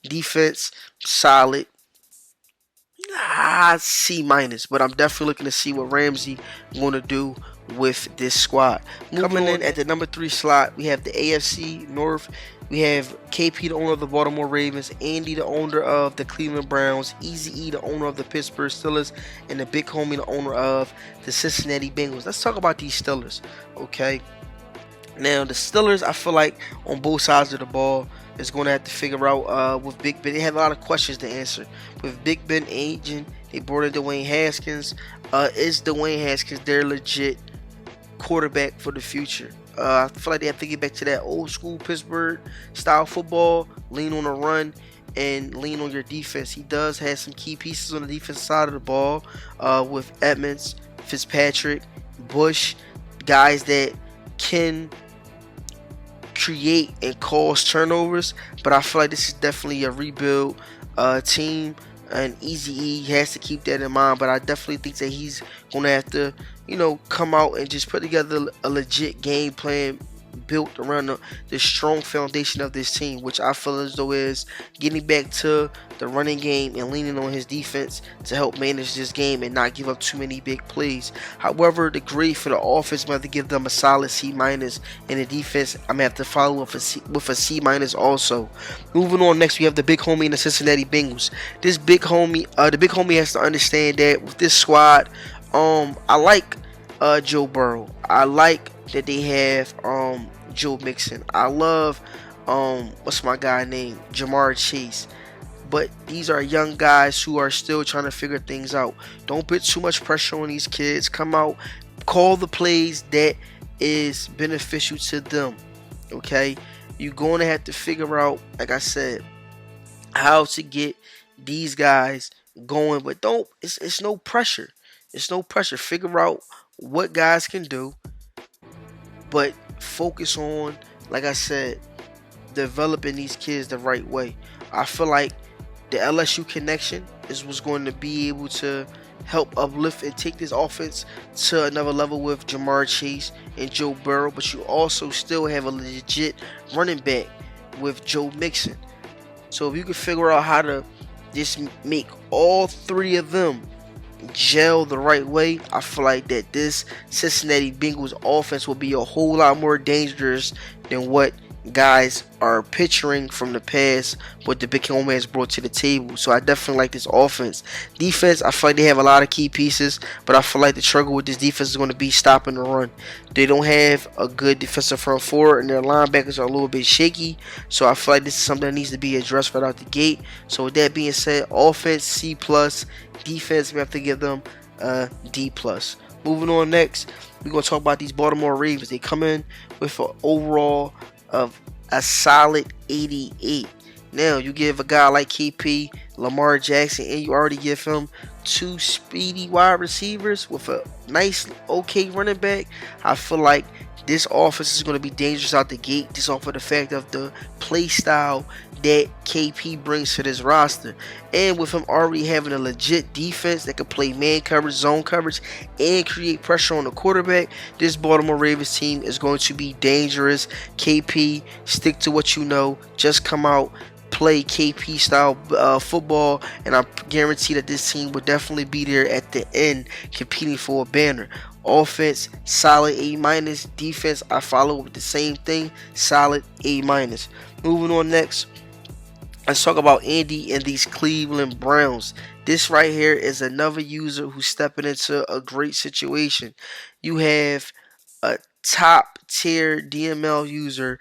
Defense, solid, C-, but I'm definitely looking to see what Ramsey going to do with this squad. Coming in at the number 3 slot, we have the AFC North. We have KP, the owner of the Baltimore Ravens, Andy, the owner of the Cleveland Browns, Eazy-E, the owner of the Pittsburgh Steelers, and the Big Homie, the owner of the Cincinnati Bengals. Let's talk about these Steelers, okay? Now, the Steelers, I feel like on both sides of the ball is going to have to figure out with Big Ben. They have a lot of questions to answer. With Big Ben aging, they brought in Dwayne Haskins. Is Dwayne Haskins their legit quarterback for the future? I feel like they have to get back to that old school Pittsburgh style football, lean on the run and lean on your defense. He does have some key pieces on the defensive side of the ball with Edmonds, Fitzpatrick, Bush, guys that can create and cause turnovers, but I feel like this is definitely a rebuild team, and Eazy-E has to keep that in mind. But I definitely think that he's gonna have to, come out and just put together a legit game plan built around the strong foundation of this team, which I feel as though is getting back to the running game and leaning on his defense to help manage this game and not give up too many big plays. However, the grade for the offense, I'm going to have to give them a solid C-, and the defense, I'm going to have to follow with a C- also. Moving on, next we have the big homie in the Cincinnati Bengals. This big homie, the big homie has to understand that with this squad, I like Joe Burrow. I like that they have Joe Mixon. I love what's my guy name? Jamar Chase. But these are young guys who are still trying to figure things out. Don't put too much pressure on these kids. Come out, call the plays that is beneficial to them. Okay? You're going to have to figure out, like I said, how to get these guys going. But it's no pressure. It's no pressure. Figure out what guys can do. But focus on, like I said, developing these kids the right way. I feel like the LSU connection is what's going to be able to help uplift and take this offense to another level with Jamar Chase and Joe Burrow. But you also still have a legit running back with Joe Mixon. So if you can figure out how to just make all three of them gel the right way, I feel like that this Cincinnati Bengals offense will be a whole lot more dangerous than what guys are picturing from the past, what the big homie has brought to the table. So I definitely like this offense. Defense, I feel like they have a lot of key pieces, but I feel like the struggle with this defense is going to be stopping the run. They don't have a good defensive front four, and their linebackers are a little bit shaky. So I feel like this is something that needs to be addressed right out the gate. So with that being said, offense C+, defense, we have to give them D+. Moving on next, we're going to talk about these Baltimore Ravens. They come in with an overall of a solid 88. Now you give a guy like KP, Lamar Jackson, and you already give him two speedy wide receivers with a nice, okay running back. I feel like this offense is going to be dangerous out the gate, just off of the fact of the play style that KP brings to this roster. And with him already having a legit defense that can play man coverage, zone coverage, and create pressure on the quarterback, this Baltimore Ravens team is going to be dangerous. KP, stick to what you know. Just come out, play KP style football, and I guarantee that this team will definitely be there at the end competing for a banner. Offense, solid A-. Defense, I follow with the same thing, solid A-. Moving on next, let's talk about Andy and these Cleveland Browns. This right here is another user who's stepping into a great situation. You have a top tier DML user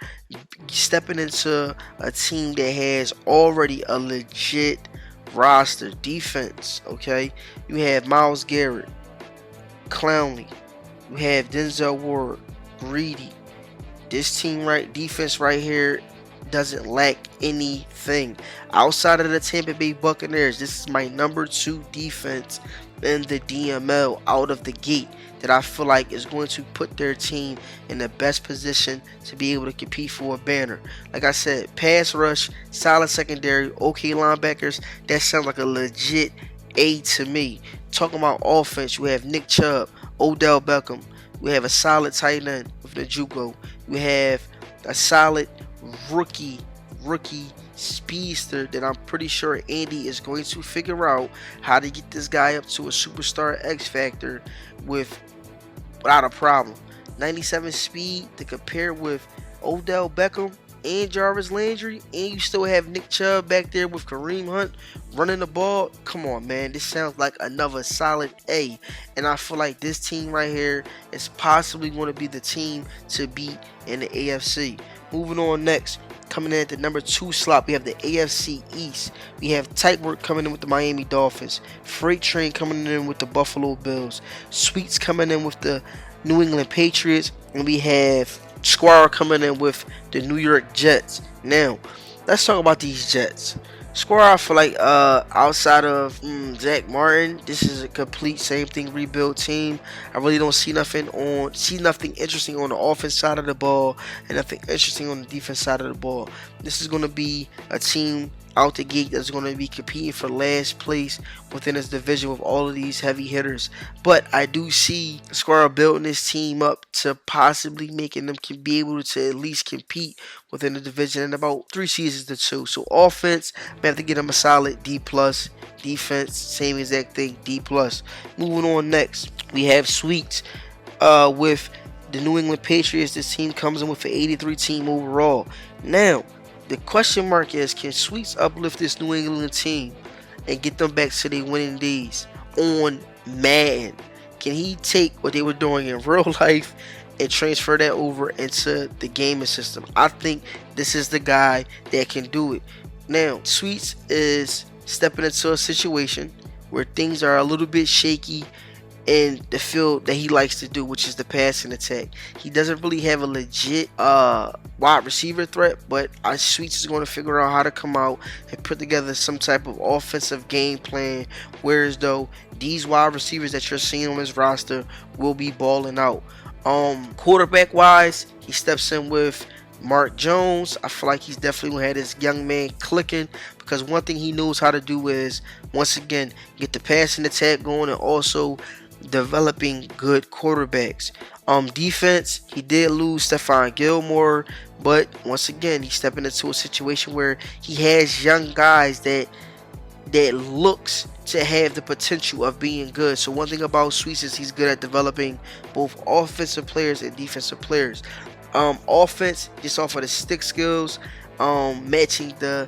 stepping into a team that has already a legit roster. Defense, okay? You have Myles Garrett, Clowney, you have Denzel Ward, Greedy. This team defense right here doesn't lack anything. Outside of the Tampa Bay Buccaneers, this is my number 2 defense in the DML out of the gate that I feel like is going to put their team in the best position to be able to compete for a banner. Like I said, pass rush, solid secondary, okay linebackers. That sounds like a legit A to me. Talking about offense, you have Nick Chubb, Odell Beckham. We have a solid tight end with Njoku. We have a solid rookie speedster that I'm pretty sure Andy is going to figure out how to get this guy up to a superstar X factor without a problem. 97 speed to compare with Odell Beckham and Jarvis Landry, and you still have Nick Chubb back there with Kareem Hunt running the ball. Come on, man. This sounds like another solid A. And I feel like this team right here is possibly going to be the team to beat in the AFC. Moving on next, coming in at the number 2 slot, we have the AFC East. We have Tight Work coming in with the Miami Dolphins. Freight Train coming in with the Buffalo Bills. Sweets coming in with the New England Patriots. And we have Squire coming in with the New York Jets. Now, let's talk about these Jets. Squire, I feel like outside of Zach Martin, this is a complete same thing rebuild team. I really don't see nothing interesting on the offense side of the ball and nothing interesting on the defense side of the ball. This is going to be a team out the gate that's going to be competing for last place within this division with all of these heavy hitters. But I do see Square building this team up to possibly making them be able to at least compete within the division in about 3 seasons to 2. So offense, we have to get them a solid D+. Defense, same exact thing, D+. Moving on next, we have Sweets with the New England Patriots. This team comes in with an 83 team overall. Now, the question mark is, can Sweets uplift this New England team and get them back to their winning days on Madden? Can he take what they were doing in real life and transfer that over into the gaming system? I think this is the guy that can do it. Now, Sweets is stepping into a situation where things are a little bit shaky in the field that he likes to do, which is the passing attack. He doesn't really have a legit wide receiver threat, but Sweets is going to figure out how to come out and put together some type of offensive game plan, whereas though these wide receivers that you're seeing on his roster will be balling out. Quarterback wise, he steps in with Mark Jones. I feel like he's definitely gonna have this young man clicking, because one thing he knows how to do is, once again, get the passing attack going and also developing good quarterbacks. Defense, he did lose Stephon Gilmore, but once again, he's stepping into a situation where he has young guys that looks to have the potential of being good. So one thing about Sweets is he's good at developing both offensive players and defensive players. Offense, just off of the stick skills, matching the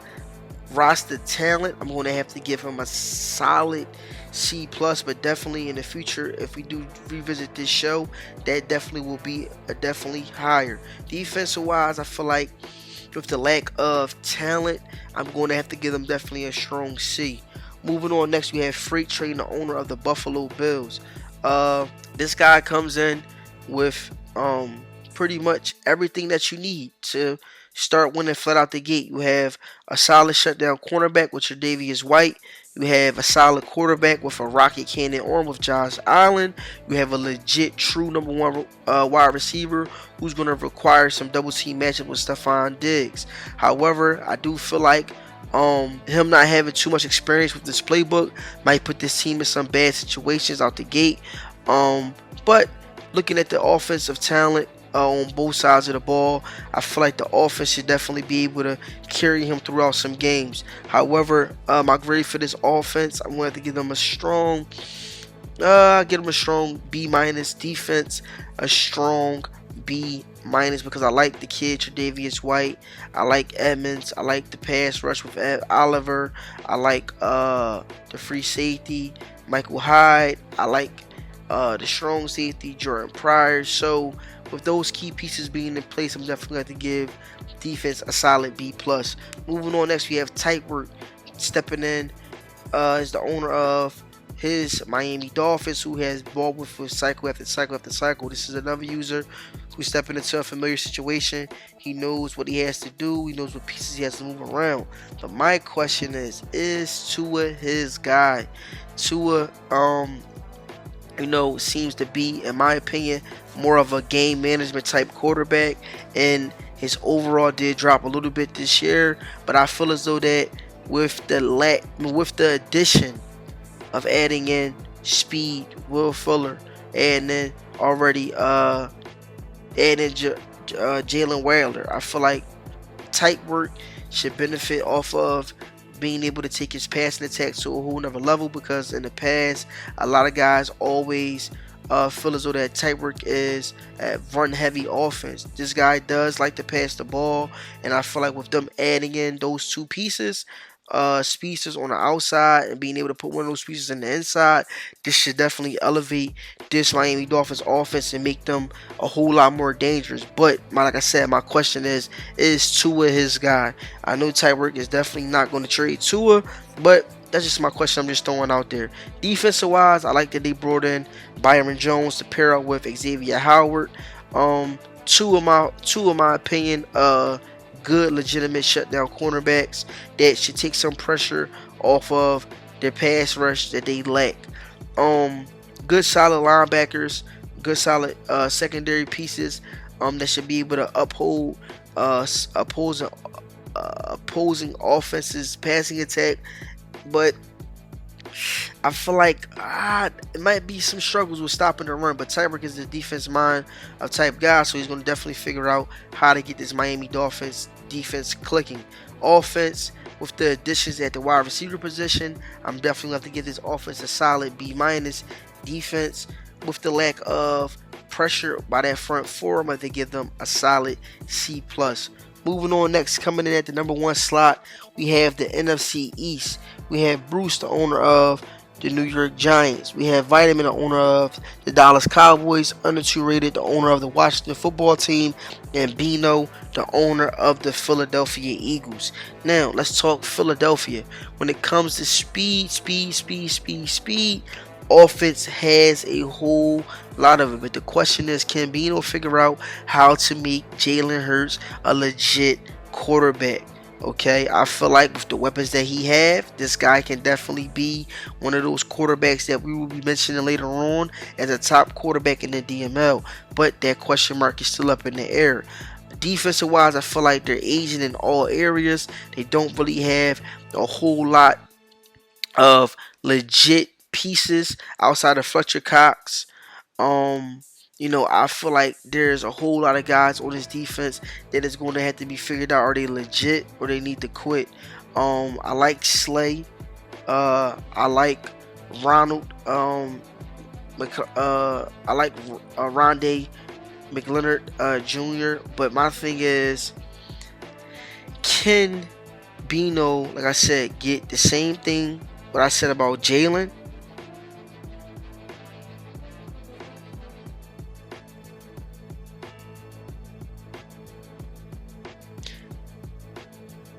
roster talent, I'm going to have to give him a solid C+, but definitely in the future, if we do revisit this show, that definitely will be definitely higher. Defensive wise, I feel like with the lack of talent, I'm going to have to give them definitely a strong C. Moving on, next we have Freight Train, the owner of the Buffalo Bills. This guy comes in with pretty much everything that you need to start winning flat out the gate. You have a solid shutdown cornerback with your Tre'Davious White. You have a solid quarterback with a rocket cannon arm with Josh Allen. You have a legit true number 1 wide receiver who's going to require some double team matchup with Stephon Diggs. However, I do feel like him not having too much experience with this playbook might put this team in some bad situations out the gate. But looking at the offensive talent on both sides of the ball, I feel like the offense should definitely be able to carry him throughout some games. However, my grade for this offense, I'm going to have to give them a strong, B-. Defense, a strong B-, because I like the kid Tre'Davious White. I like Edmonds. I like the pass rush with Oliver. I like the free safety Michael Hyde. I like the strong safety Jordan Pryor. So with those key pieces being in place, I'm definitely going to give defense a solid B+. Moving on, next we have Tight Work stepping in as the owner of his Miami Dolphins, who has ball with cycle after cycle after cycle. This is another user who's stepping into a familiar situation. He knows what he has to do. He knows what pieces he has to move around. But my question is Tua his guy? Tua, seems to be, in my opinion, more of a game management type quarterback, and his overall did drop a little bit this year. But I feel as though that with the addition of adding in speed, Will Fuller, and then already adding Jalen Waddle, I feel like Tight Work should benefit off of being able to take his passing attack to a whole nother level, because in the past a lot of guys always feel as though that Tight Work is a run heavy offense. This guy does like to pass the ball, and I feel like with them adding in those two pieces, speedsters on the outside and being able to put one of those pieces in the inside, this should definitely elevate this Miami Dolphins offense and make them a whole lot more dangerous. But like I said, my question is Tua his guy? I know Tight Work is definitely not going to trade Tua, but that's just my question I'm just throwing out there. Defensive wise, I like that they brought in Byron Jones to pair up with Xavier Howard. Two of my opinion, good legitimate shutdown cornerbacks that should take some pressure off of their pass rush that they lack. Good solid linebackers, good solid secondary pieces that should be able to uphold opposing opposing offenses passing attack, but I feel like it might be some struggles with stopping the run, but Tyreek is the defense mind of type guy, so he's going to definitely figure out how to get this Miami Dolphins defense clicking. Offense, with the additions at the wide receiver position, I'm definitely going to have to give this offense a solid B-. Defense, with the lack of pressure by that front four, I'm going to give them a solid C+. Moving on, next, coming in at the number 1 slot, we have the NFC East. We have Bruce, the owner of the New York Giants. We have Vitamin, the owner of the Dallas Cowboys. Under 2 rated, the owner of the Washington football team. And Bino, the owner of the Philadelphia Eagles. Now, let's talk Philadelphia. When it comes to speed, offense has a whole lot of it. But the question is, can Bino figure out how to make Jalen Hurts a legit quarterback? Okay, I feel like with the weapons that he have, this guy can definitely be one of those quarterbacks that we will be mentioning later on as a top quarterback in the DML. But that question mark is still up in the air. Defensive wise, I feel like they're aging in all areas. They don't really have a whole lot of legit pieces outside of Fletcher Cox. I feel like there's a whole lot of guys on this defense that is going to have to be figured out. Are they legit or they need to quit? I like Slay. I like Ronald. I like Rondé McLeonard Jr. But my thing is, can Bino, like I said, get the same thing what I said about Jalen?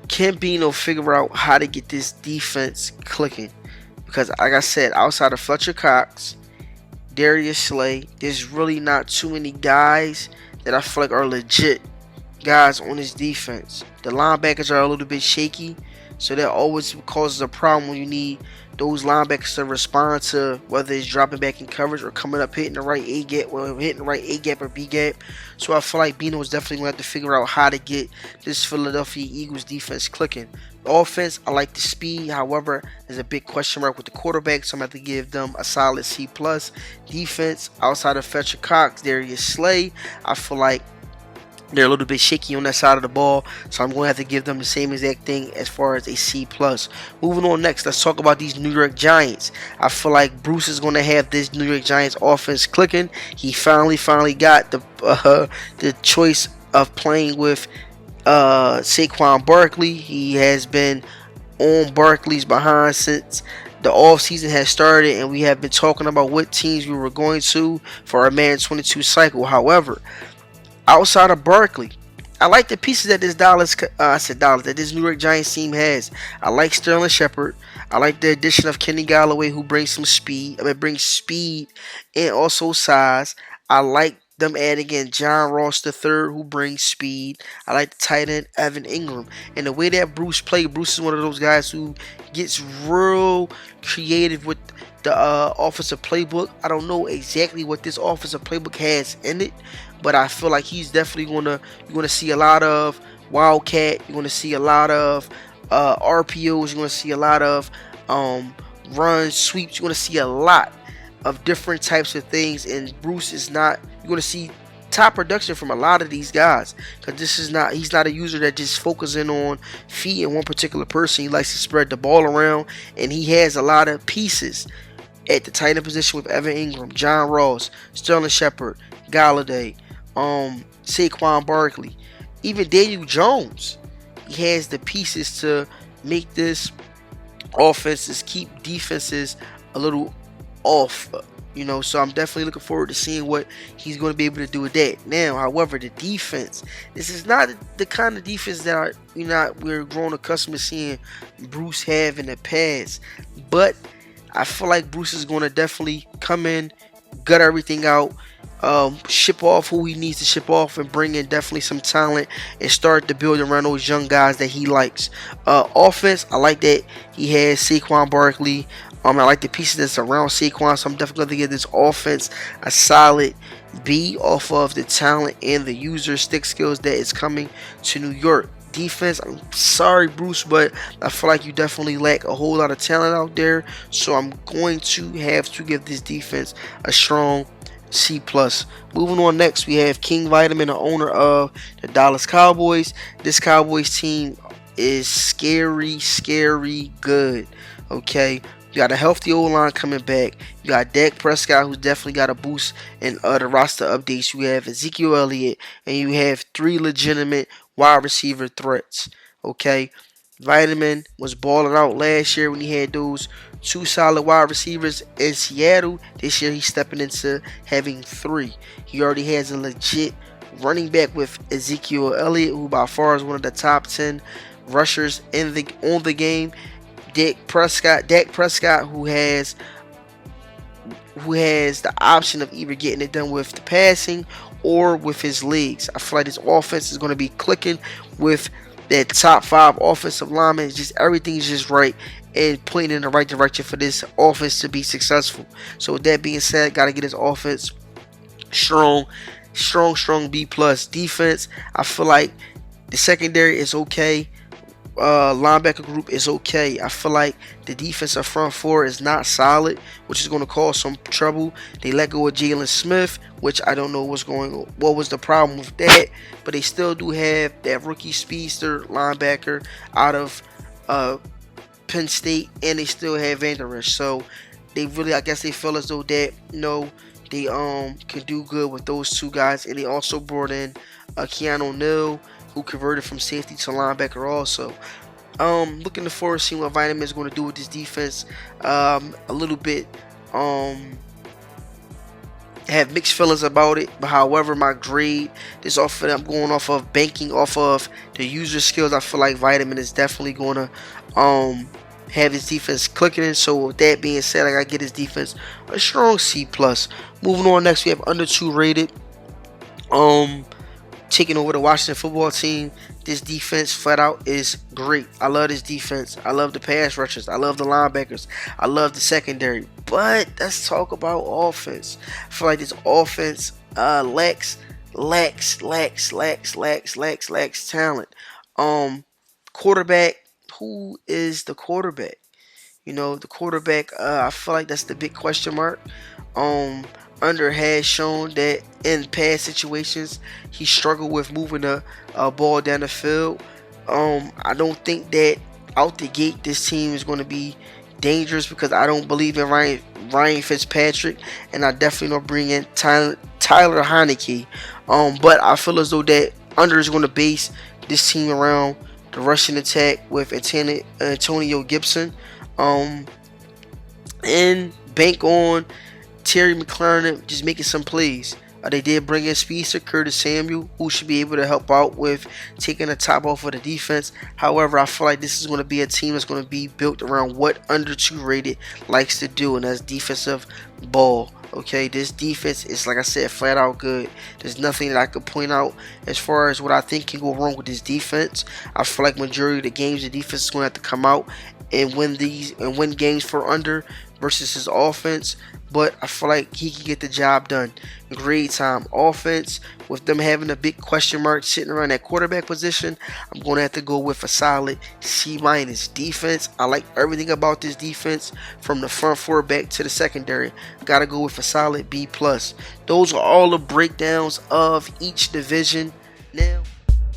Can Bino figure out how to get this defense clicking? Because, like I said, outside of Fletcher Cox, Darius Slay, there's really not too many guys that I feel like are legit guys on this defense. The linebackers are a little bit shaky, so that always causes a problem when you need those linebackers to respond to whether it's dropping back in coverage or coming up hitting the right A gap, or B gap. So I feel like Bino is definitely going to have to figure out how to get this Philadelphia Eagles defense clicking. Offense, I like the speed. However, there's a big question mark with the quarterback, so I'm going to have to give them a solid C+. Defense, outside of Fletcher Cox, Darius Slay, I feel like they're a little bit shaky on that side of the ball, so I'm going to have to give them the same exact thing as far as a C+. Moving on next, let's talk about these New York Giants. I feel like Bruce is going to have this New York Giants offense clicking. He finally got the choice of playing with Saquon Barkley. He has been on Barkley's behind since the offseason has started, and we have been talking about what teams we were going to for our Madden 22 cycle. However, outside of Barkley, I like the pieces that that this New York Giants team has. I like Sterling Shepard. I like the addition of Kenny Golladay, who brings some speed. Brings speed and also size. I like them adding in John Ross III, who brings speed. I like the tight end Evan Ingram. And the way that Bruce plays, Bruce is one of those guys who gets real creative with the offensive playbook. I don't know exactly what this offensive playbook has in it, but I feel like he's definitely you're gonna see a lot of wildcat. You're gonna see a lot of RPOs. You're gonna see a lot of runs, sweeps. You're gonna see a lot of different types of things. And Bruce is not. You're gonna see top production from a lot of these guys, because he's not a user that just focusing on feeding one particular person. He likes to spread the ball around, and he has a lot of pieces at the tight end position with Evan Ingram, John Ross, Sterling Shepard, Golladay, Saquon Barkley, even Daniel Jones. He has the pieces to make this offenses keep defenses a little off. So I'm definitely looking forward to seeing what he's going to be able to do with that. Now, however, the defense, this is not the kind of defense that we're grown accustomed to seeing Bruce have in the past. But I feel like Bruce is going to definitely come in, gut everything out, ship off who he needs to ship off, and bring in definitely some talent and start to build around those young guys that he likes. Offense, I like that he has Saquon Barkley. I like the pieces that's around Saquon, so I'm definitely going to give this offense a solid B off of the talent and the user stick skills that is coming to New York. Defense, I'm sorry, Bruce, but I feel like you definitely lack a whole lot of talent out there. So I'm going to have to give this defense a strong C+. Moving on, next we have King Vitamin, the owner of the Dallas Cowboys. This Cowboys team is scary good. Okay, you got a healthy O-line coming back. You got Dak Prescott, who's definitely got a boost in the roster updates. You have Ezekiel Elliott, and you have 3 legitimate wide receiver threats. Okay, Vitamin was balling out last year when he had those 2 solid wide receivers in Seattle. This year he's stepping into having 3. He already has a legit running back with Ezekiel Elliott, who by far is one of the top 10 rushers on the game. Dak Prescott, who has the option of either getting it done with the passing or with his legs. I feel like this offense is going to be clicking with that top 5 offensive lineman. It's just everything's just right and pointing in the right direction for this offense to be successful. So with that being said, got to get his offense strong B+. Defense, I feel like the secondary is okay. Linebacker group is okay. I feel like the defensive front 4 is not solid, which is going to cause some trouble. They let go of Jalen Smith, which I don't know what was the problem with that, but they still do have that rookie speedster linebacker out of Penn State, and they still have Van Der Esch. So they really, I guess they feel as though that they can do good with those 2 guys, and they also brought in Keanu Neal, who converted from safety to linebacker also. Looking forward to seeing what Vitamin is going to do with this defense. A little bit have mixed feelings about it, but however, my grade is off of, I'm going off of banking off of the user skills. I feel like Vitamin is definitely going to have his defense clicking in. So with that being said, I gotta get his defense a strong C+. Moving on, next we have under 2 rated. Taking over the Washington football team. This defense flat out is great. I love this defense. I love the pass rushers. I love the linebackers. I love the secondary. But let's talk about offense. I feel like this offense lacks talent. Quarterback. Who is the quarterback? The quarterback. I feel like that's the big question mark. Under has shown that in past situations he struggled with moving the ball down the field. I don't think that out the gate this team is going to be dangerous, because I don't believe in Ryan Fitzpatrick, and I definitely don't bring in Tyler Heineke. But I feel as though that under is going to base this team around the rushing attack with Antonio Gibson, and bank on Terry McLaurin just making some plays. They did bring in speedster Curtis Samuel, who should be able to help out with taking the top off of the defense. However, I feel like this is going to be a team that's going to be built around what under 2 rated likes to do, and that's defensive ball. Okay, this defense is, like I said, flat out good. There's nothing that I could point out as far as what I think can go wrong with this defense. I feel like majority of the games the defense is going to have to come out and win games for under versus his offense. But I feel like he can get the job done. Grade time offense, with them having a big question mark sitting around that quarterback position, I'm going to have to go with a solid C-. Defense, I like everything about this defense from the front 4 back to the secondary. Got to go with a solid B+. Those are all the breakdowns of each division. Now